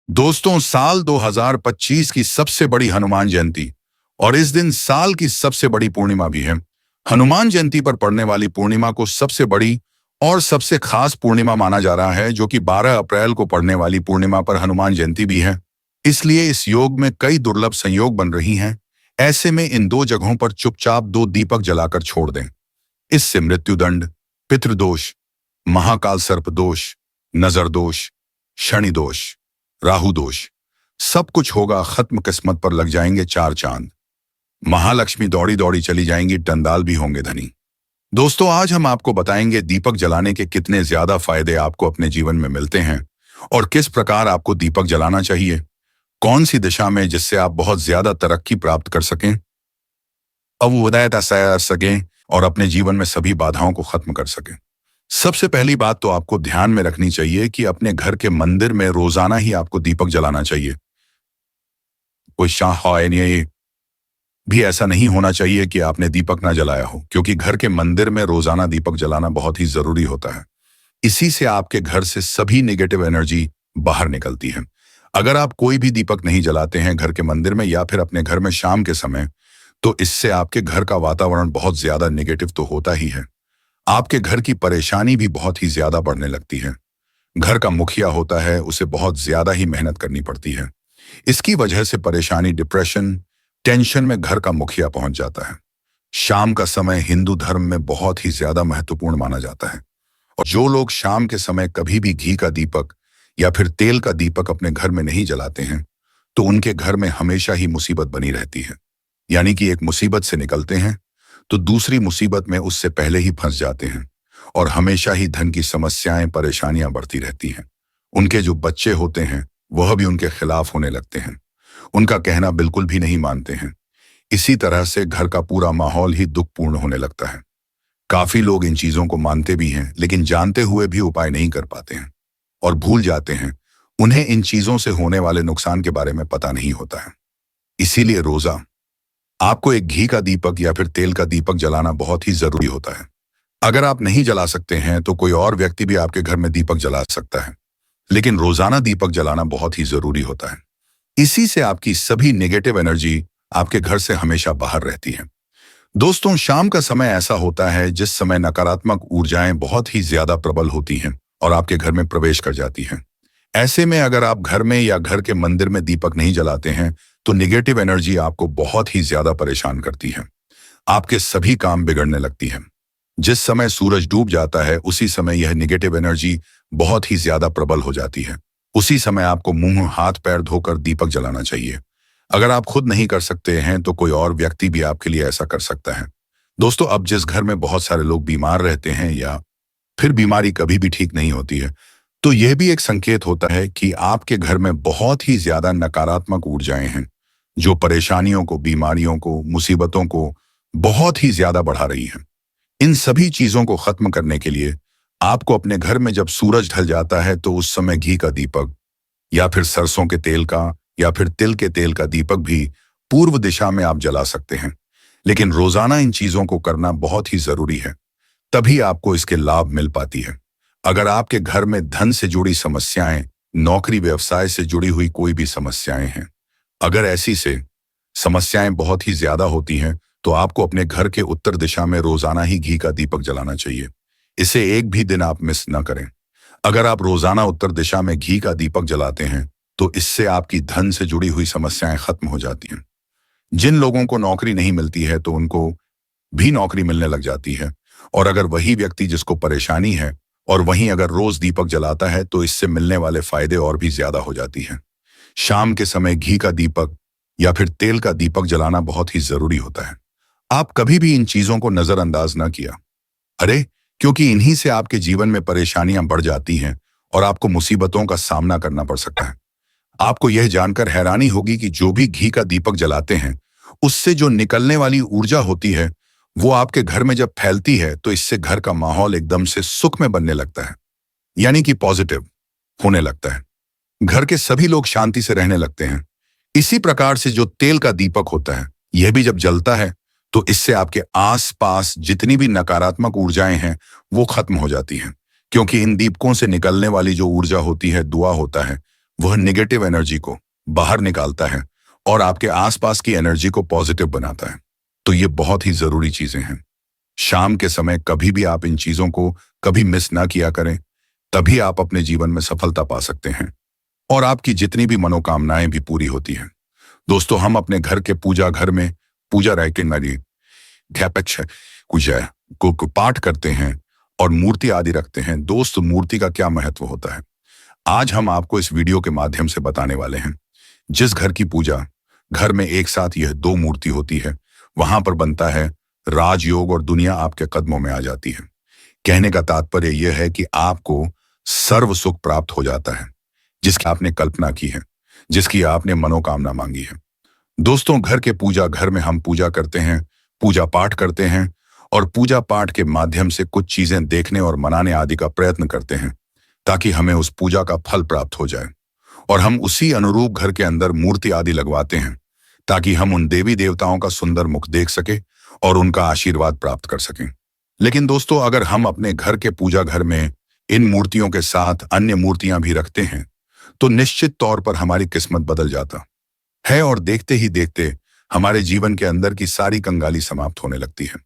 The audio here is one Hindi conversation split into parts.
दोस्तों, साल 2025 की सबसे बड़ी हनुमान जयंती और इस दिन साल की सबसे बड़ी पूर्णिमा भी है। हनुमान जयंती पर पड़ने वाली पूर्णिमा को सबसे बड़ी और सबसे खास पूर्णिमा माना जा रहा है, जो कि 12 अप्रैल को पड़ने वाली पूर्णिमा पर हनुमान जयंती भी है। इसलिए इस योग में कई दुर्लभ संयोग बन रही हैं। ऐसे में इन दो जगहों पर चुपचाप 2 दीपक जलाकर छोड़ दें। इससे मृत्युदंड, पितृदोष, महाकाल सर्प दोष, नजर दोष, शनि दोष, राहु दोष, सब कुछ होगा खत्म। किस्मत पर लग जाएंगे 4 चांद। महालक्ष्मी दौड़ी दौड़ी चली जाएंगी, टंडाल भी होंगे धनी। दोस्तों, आज हम आपको बताएंगे दीपक जलाने के कितने ज्यादा फायदे आपको अपने जीवन में मिलते हैं और किस प्रकार आपको दीपक जलाना चाहिए, कौन सी दिशा में, जिससे आप बहुत ज्यादा तरक्की प्राप्त कर सकें, अवुदयता सकें और अपने जीवन में सभी बाधाओं को खत्म कर सकें। सबसे पहली बात तो आपको ध्यान में रखनी चाहिए कि अपने घर के मंदिर में रोजाना ही आपको दीपक जलाना चाहिए। कोई शाह ये भी ऐसा नहीं होना चाहिए कि आपने दीपक ना जलाया हो, क्योंकि घर के मंदिर में रोजाना दीपक जलाना बहुत ही जरूरी होता है। इसी से आपके घर से सभी नेगेटिव एनर्जी बाहर निकलती है। अगर आप कोई भी दीपक नहीं जलाते हैं घर के मंदिर में या फिर अपने घर में शाम के समय, तो इससे आपके घर का वातावरण बहुत ज्यादा नेगेटिव तो होता ही है। आपके घर की परेशानी भी बहुत ही ज्यादा बढ़ने लगती है। घर का मुखिया होता है, उसे बहुत ज्यादा ही मेहनत करनी पड़ती है। इसकी वजह से परेशानी, डिप्रेशन, टेंशन में घर का मुखिया पहुंच जाता है। शाम का समय हिंदू धर्म में बहुत ही ज्यादा महत्वपूर्ण माना जाता है और जो लोग शाम के समय कभी भी घी का दीपक या फिर तेल का दीपक अपने घर में नहीं जलाते हैं, तो उनके घर में हमेशा ही मुसीबत बनी रहती है। यानी कि एक मुसीबत से निकलते हैं तो दूसरी मुसीबत में उससे पहले ही फंस जाते हैं और हमेशा ही धन की समस्याएं, परेशानियां बढ़ती रहती हैं। उनके जो बच्चे होते हैं वह भी उनके खिलाफ होने लगते हैं, उनका कहना बिल्कुल भी नहीं मानते हैं। इसी तरह से घर का पूरा माहौल ही दुखपूर्ण होने लगता है। काफी लोग इन चीजों को मानते भी हैं, लेकिन जानते हुए भी उपाय नहीं कर पाते हैं और भूल जाते हैं। उन्हें इन चीजों से होने वाले नुकसान के बारे में पता नहीं होता है। इसीलिए रोजा आपको एक घी का दीपक या फिर तेल का दीपक जलाना बहुत ही जरूरी होता है। अगर आप नहीं जला सकते हैं तो कोई और व्यक्ति भी आपके घर में दीपक जला सकता है, लेकिन रोजाना दीपक जलाना बहुत ही जरूरी होता है। इसी से आपकी सभी नेगेटिव एनर्जी आपके घर से हमेशा बाहर रहती है। दोस्तों, शाम का समय ऐसा होता है जिस समय नकारात्मक ऊर्जाएं बहुत ही ज्यादा प्रबल होती हैं और आपके घर में प्रवेश कर जाती हैं। ऐसे में अगर आप घर में या घर के मंदिर में दीपक नहीं जलाते हैं तो नेगेटिव एनर्जी आपको बहुत ही ज्यादा परेशान करती है। आपके सभी काम बिगड़ने लगती है। जिस समय सूरज डूब जाता है उसी समय यह नेगेटिव एनर्जी बहुत ही ज्यादा प्रबल हो जाती है। उसी समय आपको मुंह हाथ पैर धोकर दीपक जलाना चाहिए। अगर आप खुद नहीं कर सकते हैं तो कोई और व्यक्ति भी आपके लिए ऐसा कर सकता है। दोस्तों, अब जिस घर में बहुत सारे लोग बीमार रहते हैं या फिर बीमारी कभी भी ठीक नहीं होती है, तो यह भी एक संकेत होता है कि आपके घर में बहुत ही ज्यादा नकारात्मक ऊर्जाएं हैं, जो परेशानियों को, बीमारियों को, मुसीबतों को बहुत ही ज्यादा बढ़ा रही हैं। इन सभी चीजों को खत्म करने के लिए आपको अपने घर में जब सूरज ढल जाता है तो उस समय घी का दीपक या फिर सरसों के तेल का या फिर तिल के तेल का दीपक भी पूर्व दिशा में आप जला सकते हैं। लेकिन रोजाना इन चीजों को करना बहुत ही जरूरी है, तभी आपको इसके लाभ मिल पाती है। अगर आपके घर में धन से जुड़ी समस्याएं, नौकरी व्यवसाय से जुड़ी हुई कोई भी समस्याएं हैं, अगर ऐसी से समस्याएं बहुत ही ज्यादा होती हैं, तो आपको अपने घर के उत्तर दिशा में रोजाना ही घी का दीपक जलाना चाहिए। इसे एक भी दिन आप मिस न करें। अगर आप रोजाना उत्तर दिशा में घी का दीपक जलाते हैं तो इससे आपकी धन से जुड़ी हुई समस्याएं खत्म हो जाती हैं। जिन लोगों को नौकरी नहीं मिलती है तो उनको भी नौकरी मिलने लग जाती है, और अगर वही व्यक्ति जिसको परेशानी है और वहीं अगर रोज दीपक जलाता है तो इससे मिलने वाले फायदे और भी ज्यादा हो जाती हैं। शाम के समय घी का दीपक या फिर तेल का दीपक जलाना बहुत ही जरूरी होता है। आप कभी भी इन चीजों को नजरअंदाज न किया। अरे, क्योंकि इन्हीं से आपके जीवन में परेशानियां बढ़ जाती हैं और आपको मुसीबतों का सामना करना पड़ सकता है। आपको यह जानकर हैरानी होगी कि जो भी घी का दीपक जलाते हैं उससे जो निकलने वाली ऊर्जा होती है वो आपके घर में जब फैलती है तो इससे घर का माहौल एकदम से सुख में बनने लगता है, यानी कि पॉजिटिव होने लगता है। घर के सभी लोग शांति से रहने लगते हैं। इसी प्रकार से जो तेल का दीपक होता है, यह भी जब जलता है तो इससे आपके आसपास जितनी भी नकारात्मक ऊर्जाएं हैं वो खत्म हो जाती हैं, क्योंकि इन दीपकों से निकलने वाली जो ऊर्जा होती है, दुआ होता है, वह नेगेटिव एनर्जी को बाहर निकालता है और आपके आसपास की एनर्जी को पॉजिटिव बनाता है। तो ये बहुत ही जरूरी चीजें हैं। शाम के समय कभी भी आप इन चीजों को कभी मिस ना किया करें, तभी आप अपने जीवन में सफलता पा सकते हैं और आपकी जितनी भी मनोकामनाएं भी पूरी होती हैं। दोस्तों, हम अपने घर के पूजा घर में पूजा को पाठ करते हैं और मूर्ति आदि रखते हैं। दोस्त, मूर्ति का क्या महत्व होता है, आज हम आपको इस वीडियो के माध्यम से बताने वाले हैं। जिस घर की पूजा घर में एक साथ यह दो मूर्ति होती है, वहां पर बनता है राजयोग और दुनिया आपके कदमों में आ जाती है। कहने का तात्पर्य यह है कि आपको सर्व सुख प्राप्त हो जाता है, जिसकी आपने कल्पना की है, जिसकी आपने मनोकामना मांगी है। दोस्तों, घर के पूजा घर में हम पूजा करते हैं, पूजा पाठ करते हैं और पूजा पाठ के माध्यम से कुछ चीजें देखने और मनाने आदि का प्रयत्न करते हैं, ताकि हमें उस पूजा का फल प्राप्त हो जाए। और हम उसी अनुरूप घर के अंदर मूर्ति आदि लगवाते हैं, ताकि हम उन देवी देवताओं का सुंदर मुख देख सके और उनका आशीर्वाद प्राप्त कर सकें। लेकिन दोस्तों, अगर हम अपने घर के पूजा घर में इन मूर्तियों के साथ अन्य मूर्तियां भी रखते हैं, तो निश्चित तौर पर हमारी किस्मत बदल जाता है और देखते ही देखते हमारे जीवन के अंदर की सारी कंगाली समाप्त होने लगती है।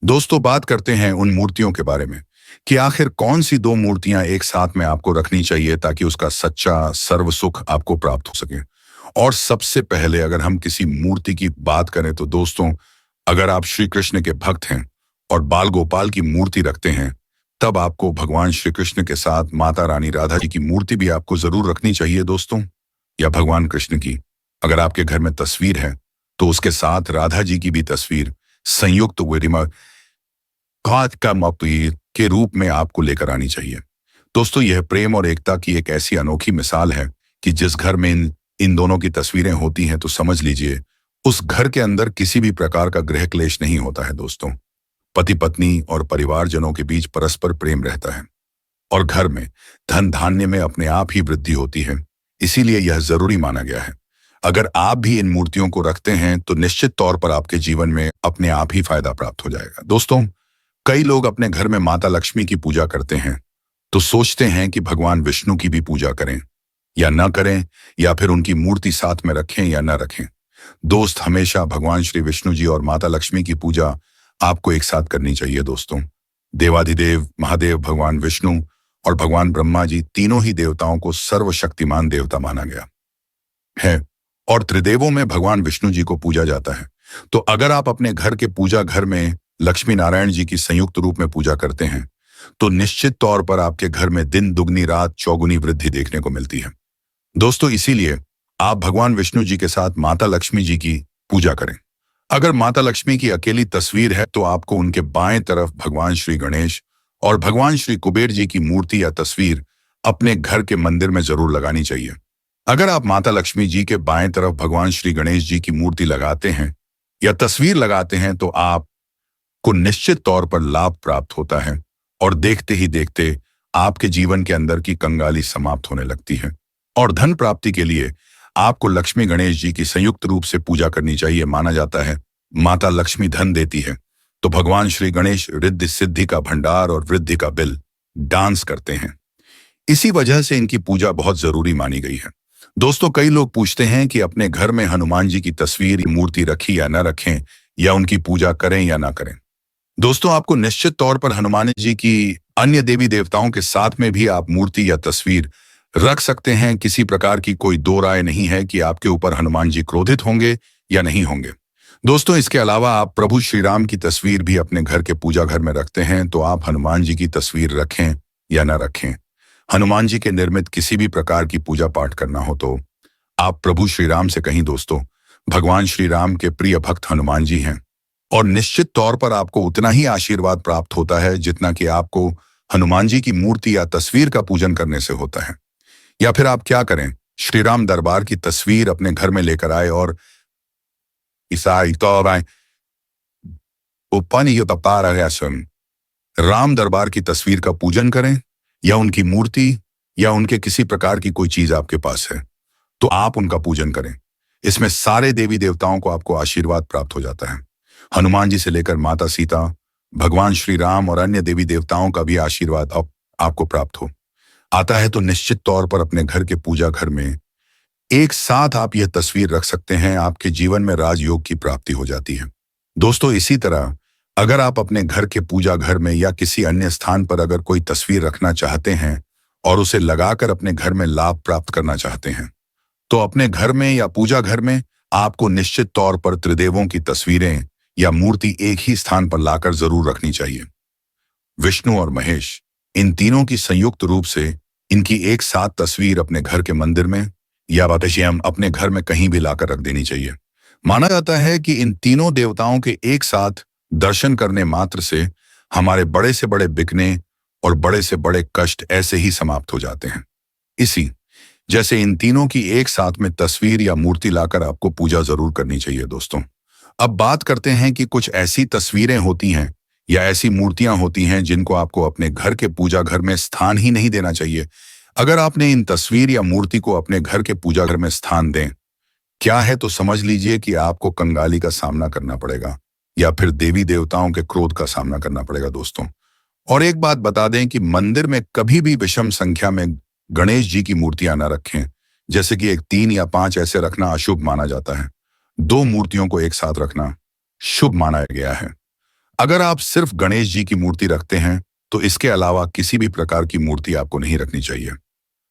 दोस्तों, बात करते हैं उन मूर्तियों के बारे में कि आखिर कौन सी दो मूर्तियां एक साथ में आपको रखनी चाहिए ताकि उसका सच्चा सर्व सुख आपको प्राप्त हो सके। और सबसे पहले अगर हम किसी मूर्ति की बात करें तो दोस्तों, अगर आप श्री कृष्ण के भक्त हैं और बाल गोपाल की मूर्ति रखते हैं, तब आपको भगवान श्री कृष्ण के साथ माता रानी राधा जी की मूर्ति भी आपको जरूर रखनी चाहिए दोस्तों, या भगवान कृष्ण की अगर आपके घर में तस्वीर है तो उसके साथ राधा जी की भी तस्वीर संयुक्त के रूप में आपको लेकर आनी चाहिए। दोस्तों, यह प्रेम और एकता की एक ऐसी अनोखी मिसाल है कि जिस घर में इन दोनों की तस्वीरें होती हैं तो समझ लीजिए उस घर के अंदर किसी भी प्रकार का गृह क्लेश नहीं होता है। दोस्तों, पति पत्नी और परिवारजनों के बीच परस्पर प्रेम रहता है और घर में धन धान्य में अपने आप ही वृद्धि होती है। इसीलिए यह जरूरी माना गया है। अगर आप भी इन मूर्तियों को रखते हैं तो निश्चित तौर पर आपके जीवन में अपने आप ही फायदा प्राप्त हो जाएगा। दोस्तों, कई लोग अपने घर में माता लक्ष्मी की पूजा करते हैं तो सोचते हैं कि भगवान विष्णु की भी पूजा करें या न करें, या फिर उनकी मूर्ति साथ में रखें या न रखें। दोस्त, हमेशा भगवान श्री विष्णु जी और माता लक्ष्मी की पूजा आपको एक साथ करनी चाहिए। दोस्तों, देवाधिदेव महादेव भगवान विष्णु और भगवान ब्रह्मा जी तीनों ही देवताओं को सर्वशक्तिमान देवता माना गया है और त्रिदेवों में भगवान विष्णु जी को पूजा जाता है। तो अगर आप अपने घर के पूजा घर में लक्ष्मी नारायण जी की संयुक्त रूप में पूजा करते हैं तो निश्चित तौर पर आपके घर में दिन दुगनी रात चौगुनी वृद्धि देखने को मिलती है। दोस्तों, इसीलिए आप भगवान विष्णु जी के साथ माता लक्ष्मी जी की पूजा करें। अगर माता लक्ष्मी की अकेली तस्वीर है तो आपको उनके बाएं तरफ भगवान श्री गणेश और भगवान श्री कुबेर जी की मूर्ति या तस्वीर अपने घर के मंदिर में जरूर लगानी चाहिए। अगर आप माता लक्ष्मी जी के बाएं तरफ भगवान श्री गणेश जी की मूर्ति लगाते हैं या तस्वीर लगाते हैं तो आपको निश्चित तौर पर लाभ प्राप्त होता है और देखते ही देखते आपके जीवन के अंदर की कंगाली समाप्त होने लगती है। और धन प्राप्ति के लिए आपको लक्ष्मी गणेश जी की संयुक्त रूप से पूजा करनी चाहिए। माना जाता है माता लक्ष्मी धन देती है, तो भगवान श्री गणेश रिद्धि सिद्धि का भंडार और वृद्धि का बिल डांस करते हैं। इसी वजह से इनकी पूजा बहुत जरूरी मानी गई है। दोस्तों, कई लोग पूछते हैं कि अपने घर में हनुमान जी की तस्वीर मूर्ति रखी या न रखें, या उनकी पूजा करें या ना करें। दोस्तों, आपको निश्चित तौर पर हनुमान जी की अन्य देवी देवताओं के साथ में भी आप मूर्ति या तस्वीर रख सकते हैं। किसी प्रकार की कोई दो राय नहीं है कि आपके ऊपर हनुमान जी क्रोधित होंगे या नहीं होंगे। दोस्तों, इसके अलावा आप प्रभु श्री राम की तस्वीर भी अपने घर के पूजा घर में रखते हैं तो आप हनुमान जी की तस्वीर रखें या न रखें, हनुमान जी के निर्मित किसी भी प्रकार की पूजा पाठ करना हो तो आप प्रभु श्री राम से कहीं। दोस्तों, भगवान श्री राम के प्रिय भक्त हनुमान जी हैं और निश्चित तौर पर आपको उतना ही आशीर्वाद प्राप्त होता है जितना कि आपको हनुमान जी की मूर्ति या तस्वीर का पूजन करने से होता है। या फिर आप क्या करें, श्री राम दरबार की तस्वीर अपने घर में लेकर आए और राम दरबार की तस्वीर का पूजन करें, या उनकी मूर्ति या उनके किसी प्रकार की कोई चीज आपके पास है तो आप उनका पूजन करें। इसमें सारे देवी देवताओं को आपको आशीर्वाद प्राप्त हो जाता है। हनुमान जी से लेकर माता सीता, भगवान श्री राम और अन्य देवी देवताओं का भी आशीर्वाद आपको प्राप्त हो। आता है तो निश्चित तौर पर अपने घर के पूजा घर में एक साथ आप यह तस्वीर रख सकते हैं। आपके जीवन में राजयोग की प्राप्ति हो जाती है। दोस्तों, इसी तरह अगर आप अपने घर के पूजा घर में या किसी अन्य स्थान पर अगर कोई तस्वीर रखना चाहते हैं और उसे लगाकर अपने घर में लाभ प्राप्त करना चाहते हैं, तो अपने घर में या पूजा घर में आपको निश्चित तौर पर त्रिदेवों की तस्वीरें या मूर्ति एक ही स्थान पर लाकर जरूर रखनी चाहिए। विष्णु और महेश, इन तीनों की संयुक्त रूप से इनकी एक साथ तस्वीर अपने घर के मंदिर में या वापसियम अपने घर में कहीं भी लाकर रख देनी चाहिए। माना जाता है कि इन तीनों देवताओं के एक साथ दर्शन करने मात्र से हमारे बड़े से बड़े बिकने और बड़े से बड़े कष्ट ऐसे ही समाप्त हो जाते हैं। इसी जैसे इन तीनों की एक साथ में तस्वीर या मूर्ति लाकर आपको पूजा जरूर करनी चाहिए। दोस्तों, अब बात करते हैं कि कुछ ऐसी तस्वीरें होती हैं या ऐसी मूर्तियां होती हैं जिनको आपको अपने घर के पूजा घर में स्थान ही नहीं देना चाहिए। अगर आपने इन तस्वीर या मूर्ति को अपने घर के पूजा घर में स्थान दें क्या है तो समझ लीजिए कि आपको कंगाली का सामना करना पड़ेगा या फिर देवी देवताओं के क्रोध का सामना करना पड़ेगा। दोस्तों, और एक बात बता दें कि मंदिर में कभी भी विषम संख्या में गणेश जी की मूर्तियां न रखें। जैसे कि 3 या 5 ऐसे रखना अशुभ माना जाता है। 2 मूर्तियों को एक साथ रखना शुभ माना गया है। अगर आप सिर्फ गणेश जी की मूर्ति रखते हैं तो इसके अलावा किसी भी प्रकार की मूर्ति आपको नहीं रखनी चाहिए।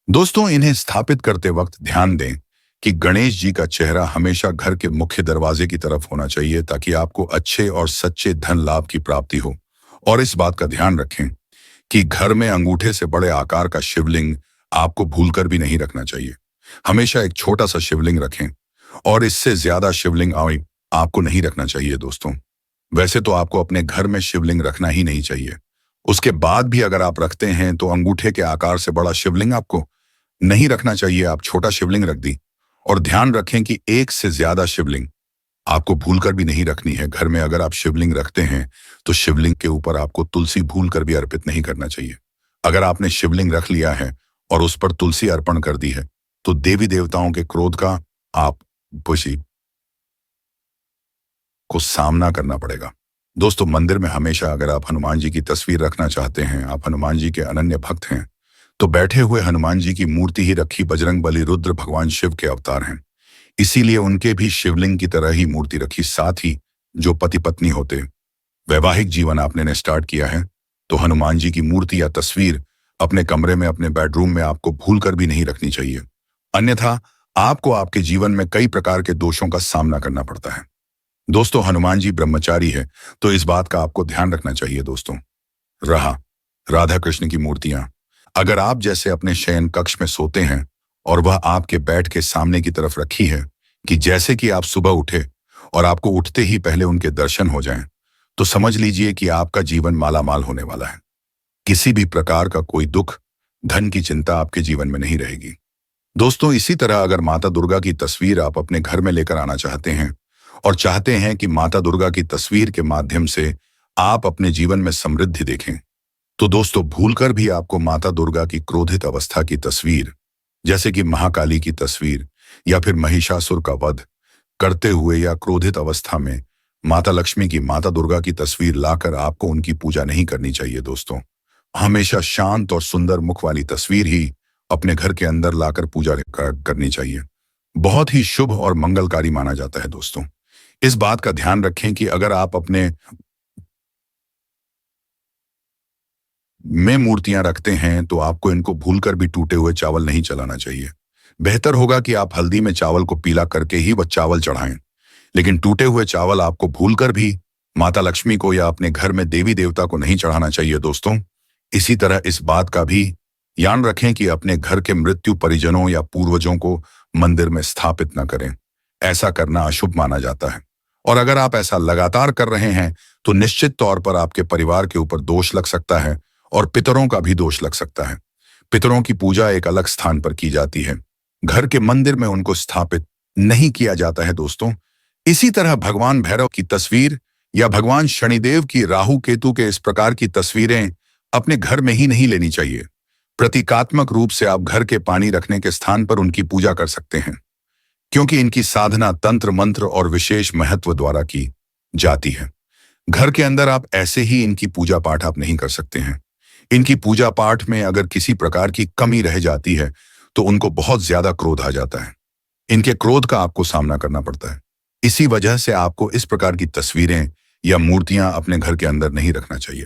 दोस्तों, इन्हें स्थापित करते वक्त ध्यान दें कि गणेश जी का चेहरा हमेशा घर के मुख्य दरवाजे की तरफ होना चाहिए ताकि आपको अच्छे और सच्चे धन लाभ की प्राप्ति हो। और इस बात का ध्यान रखें कि घर में अंगूठे से बड़े आकार का शिवलिंग आपको भूलकर भी नहीं रखना चाहिए। हमेशा एक छोटा सा शिवलिंग रखें और इससे ज्यादा शिवलिंग आपको नहीं रखना चाहिए। दोस्तों, वैसे तो आपको अपने घर में शिवलिंग रखना ही नहीं चाहिए। उसके बाद भी अगर आप रखते हैं तो अंगूठे के आकार से बड़ा शिवलिंग आपको नहीं रखना चाहिए। आप छोटा शिवलिंग रख दी। और ध्यान रखें कि एक से ज्यादा शिवलिंग आपको भूलकर भी नहीं रखनी है। घर में अगर आप शिवलिंग रखते हैं तो शिवलिंग के ऊपर आपको तुलसी भूलकर भी अर्पित नहीं करना चाहिए। अगर आपने शिवलिंग रख लिया है और उस पर तुलसी अर्पण कर दी है तो देवी देवताओं के क्रोध का आप खुशी को सामना करना पड़ेगा। दोस्तों, मंदिर में हमेशा अगर आप हनुमान जी की तस्वीर रखना चाहते हैं, आप हनुमान जी के अनन्य भक्त हैं, तो बैठे हुए हनुमान जी की मूर्ति ही रखी। बजरंग बली रुद्र भगवान शिव के अवतार हैं, इसीलिए उनके भी शिवलिंग की तरह ही मूर्ति रखी। साथ ही जो पति पत्नी होते, वैवाहिक जीवन आपने स्टार्ट किया है तो हनुमान जी की मूर्ति या तस्वीर अपने कमरे में, अपने बेडरूम में आपको भूलकर भी नहीं रखनी चाहिए। अन्यथा आपको आपके जीवन में कई प्रकार के दोषों का सामना करना पड़ता है। दोस्तों, हनुमान जी ब्रह्मचारी है तो इस बात का आपको ध्यान रखना चाहिए। दोस्तों, रहा राधा कृष्ण की मूर्तियां, अगर आप जैसे अपने शयन कक्ष में सोते हैं और वह आपके बेड के सामने की तरफ रखी है कि जैसे कि आप सुबह उठे और आपको उठते ही पहले उनके दर्शन हो जाएं, तो समझ लीजिए कि आपका जीवन मालामाल होने वाला है। किसी भी प्रकार का कोई दुख, धन की चिंता आपके जीवन में नहीं रहेगी। दोस्तों, इसी तरह अगर माता दुर्गा की तस्वीर आप अपने घर में लेकर आना चाहते हैं और चाहते हैं कि माता दुर्गा की तस्वीर के माध्यम से आप अपने जीवन में समृद्धि देखें, तो दोस्तों भूलकर भी आपको माता दुर्गा की क्रोधित अवस्था की तस्वीर, जैसे कि महाकाली की तस्वीर या फिर महिषासुर का वध करते हुए या क्रोधित अवस्था में माता लक्ष्मी की, माता दुर्गा की तस्वीर लाकर आपको उनकी पूजा नहीं करनी चाहिए। दोस्तों, हमेशा शांत और सुंदर मुख वाली तस्वीर ही अपने घर के अंदर लाकर पूजा करनी चाहिए। बहुत ही शुभ और मंगलकारी माना जाता है। दोस्तों, इस बात का ध्यान रखें कि अगर आप अपने में मूर्तियां रखते हैं तो आपको इनको भूलकर भी टूटे हुए चावल नहीं चलाना चाहिए। बेहतर होगा कि आप हल्दी में चावल को पीला करके ही वह चावल चढ़ाएं, लेकिन टूटे हुए चावल आपको भूलकर भी माता लक्ष्मी को या अपने घर में देवी देवता को नहीं चढ़ाना चाहिए। दोस्तों, इसी तरह इस बात का भी ध्यान रखें कि अपने घर के मृत्यु परिजनों या पूर्वजों को मंदिर में स्थापित न करें। ऐसा करना अशुभ माना जाता है और अगर आप ऐसा लगातार कर रहे हैं तो निश्चित तौर पर आपके परिवार के ऊपर दोष लग सकता है और पितरों का भी दोष लग सकता है। पितरों की पूजा एक अलग स्थान पर की जाती है, घर के मंदिर में उनको स्थापित नहीं किया जाता है। दोस्तों, इसी तरह भगवान भैरव की तस्वीर या भगवान शनिदेव की, राहु केतु के इस प्रकार की तस्वीरें अपने घर में ही नहीं लेनी चाहिए। प्रतीकात्मक रूप से आप घर के पानी रखने के स्थान पर उनकी पूजा कर सकते हैं, क्योंकि इनकी साधना तंत्र मंत्र और विशेष महत्व द्वारा की जाती है। घर के अंदर आप ऐसे ही इनकी पूजा पाठ आप नहीं कर सकते हैं। इनकी पूजा पाठ में अगर किसी प्रकार की कमी रह जाती है तो उनको बहुत ज्यादा क्रोध आ जाता है। इनके क्रोध का आपको सामना करना पड़ता है। इसी वजह से आपको इस प्रकार की तस्वीरें या मूर्तियां अपने घर के अंदर नहीं रखना चाहिए।